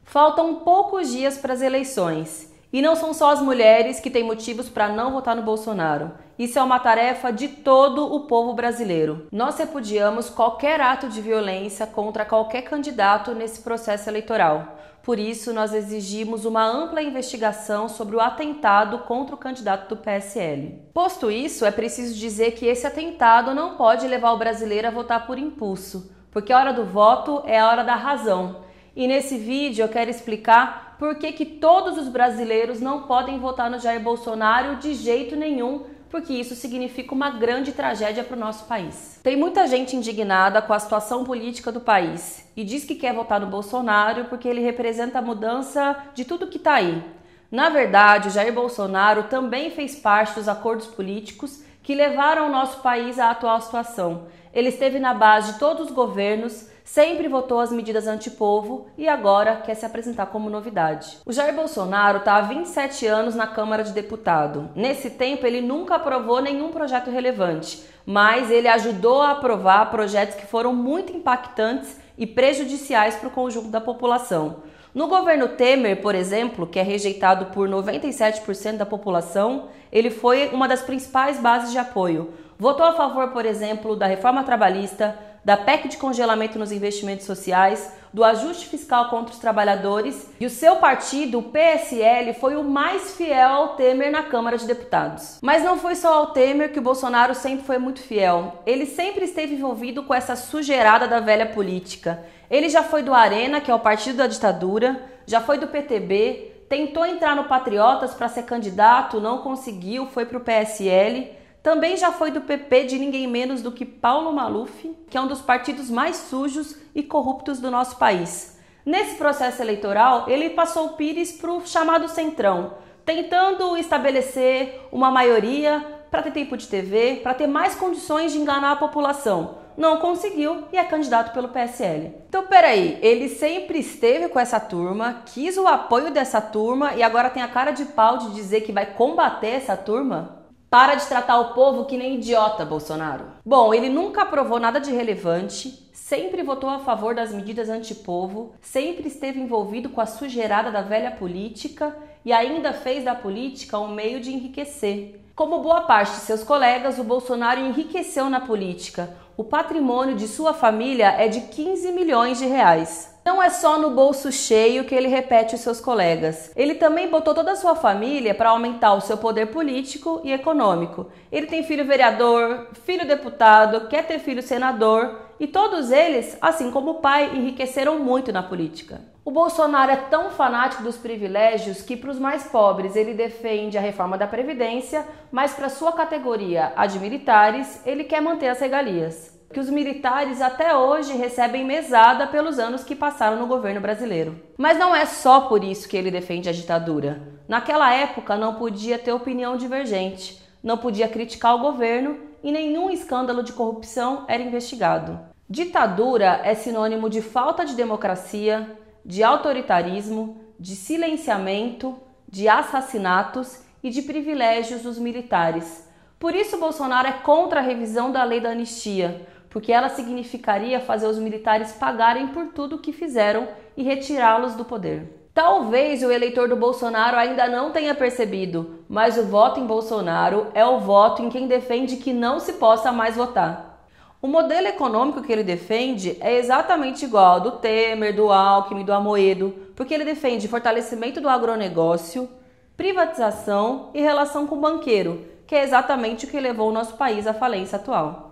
Faltam poucos dias para as eleições. E não são só as mulheres que têm motivos para não votar no Bolsonaro. Isso é uma tarefa de todo o povo brasileiro. Nós repudiamos qualquer ato de violência contra qualquer candidato nesse processo eleitoral. Por isso, nós exigimos uma ampla investigação sobre o atentado contra o candidato do PSL. Posto isso, é preciso dizer que esse atentado não pode levar o brasileiro a votar por impulso, porque a hora do voto é a hora da razão. E nesse vídeo eu quero explicar por que todos os brasileiros não podem votar no Jair Bolsonaro de jeito nenhum, porque isso significa uma grande tragédia para o nosso país. Tem muita gente indignada com a situação política do país e diz que quer votar no Bolsonaro porque ele representa a mudança de tudo que está aí. Na verdade, o Jair Bolsonaro também fez parte dos acordos políticos que levaram o nosso país à atual situação. Ele esteve na base de todos os governos, sempre votou as medidas antipovo e agora quer se apresentar como novidade. O Jair Bolsonaro está há 27 anos na Câmara de Deputados. Nesse tempo ele nunca aprovou nenhum projeto relevante, mas ele ajudou a aprovar projetos que foram muito impactantes e prejudiciais para o conjunto da população. No governo Temer, por exemplo, que é rejeitado por 97% da população, ele foi uma das principais bases de apoio. Votou a favor, por exemplo, da reforma trabalhista, da PEC de congelamento nos investimentos sociais, do ajuste fiscal contra os trabalhadores, e o seu partido, o PSL, foi o mais fiel ao Temer na Câmara de Deputados. Mas não foi só ao Temer que o Bolsonaro sempre foi muito fiel. Ele sempre esteve envolvido com essa sujeirada da velha política. Ele já foi do Arena, que é o partido da ditadura, já foi do PTB, tentou entrar no Patriotas para ser candidato, não conseguiu, foi para o PSL. Também já foi do PP de ninguém menos do que Paulo Maluf, que é um dos partidos mais sujos e corruptos do nosso país. Nesse processo eleitoral, ele passou o Pires para o chamado Centrão, tentando estabelecer uma maioria para ter tempo de TV, para ter mais condições de enganar a população. Não conseguiu e é candidato pelo PSL. Então, peraí, ele sempre esteve com essa turma, quis o apoio dessa turma e agora tem a cara de pau de dizer que vai combater essa turma? Para de tratar o povo que nem idiota, Bolsonaro. Bom, ele nunca aprovou nada de relevante, sempre votou a favor das medidas antipovo, sempre esteve envolvido com a sujeirada da velha política e ainda fez da política um meio de enriquecer. Como boa parte de seus colegas, o Bolsonaro enriqueceu na política. O patrimônio de sua família é de 15 milhões de reais. Não é só no bolso cheio que ele repete os seus colegas. Ele também botou toda a sua família para aumentar o seu poder político e econômico. Ele tem filho vereador, filho deputado, quer ter filho senador e todos eles, assim como o pai, enriqueceram muito na política. O Bolsonaro é tão fanático dos privilégios que para os mais pobres ele defende a reforma da Previdência, mas para sua categoria, a de militares, ele quer manter as regalias. Que os militares até hoje recebem mesada pelos anos que passaram no governo brasileiro. Mas não é só por isso que ele defende a ditadura. Naquela época não podia ter opinião divergente, não podia criticar o governo e nenhum escândalo de corrupção era investigado. Ditadura é sinônimo de falta de democracia, de autoritarismo, de silenciamento, de assassinatos e de privilégios dos militares. Por isso Bolsonaro é contra a revisão da lei da anistia, porque ela significaria fazer os militares pagarem por tudo o que fizeram e retirá-los do poder. Talvez o eleitor do Bolsonaro ainda não tenha percebido, mas o voto em Bolsonaro é o voto em quem defende que não se possa mais votar. O modelo econômico que ele defende é exatamente igual ao do Temer, do Alckmin, do Amoedo, porque ele defende fortalecimento do agronegócio, privatização e relação com o banqueiro, que é exatamente o que levou o nosso país à falência atual.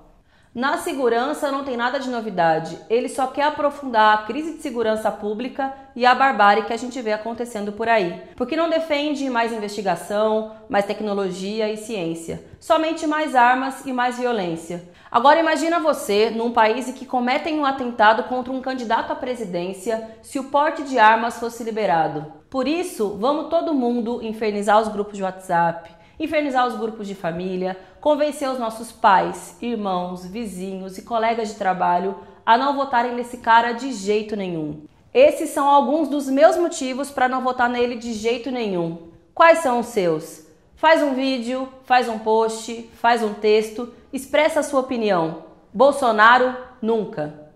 Na segurança não tem nada de novidade, ele só quer aprofundar a crise de segurança pública e a barbárie que a gente vê acontecendo por aí, porque não defende mais investigação, mais tecnologia e ciência, somente mais armas e mais violência. Agora imagina você num país em que cometem um atentado contra um candidato à presidência se o porte de armas fosse liberado. Por isso, vamos todo mundo infernizar os grupos de WhatsApp, infernizar os grupos de família, convencer os nossos pais, irmãos, vizinhos e colegas de trabalho a não votarem nesse cara de jeito nenhum. Esses são alguns dos meus motivos para não votar nele de jeito nenhum. Quais são os seus? Faz um vídeo, faz um post, faz um texto, expressa a sua opinião. Bolsonaro, nunca!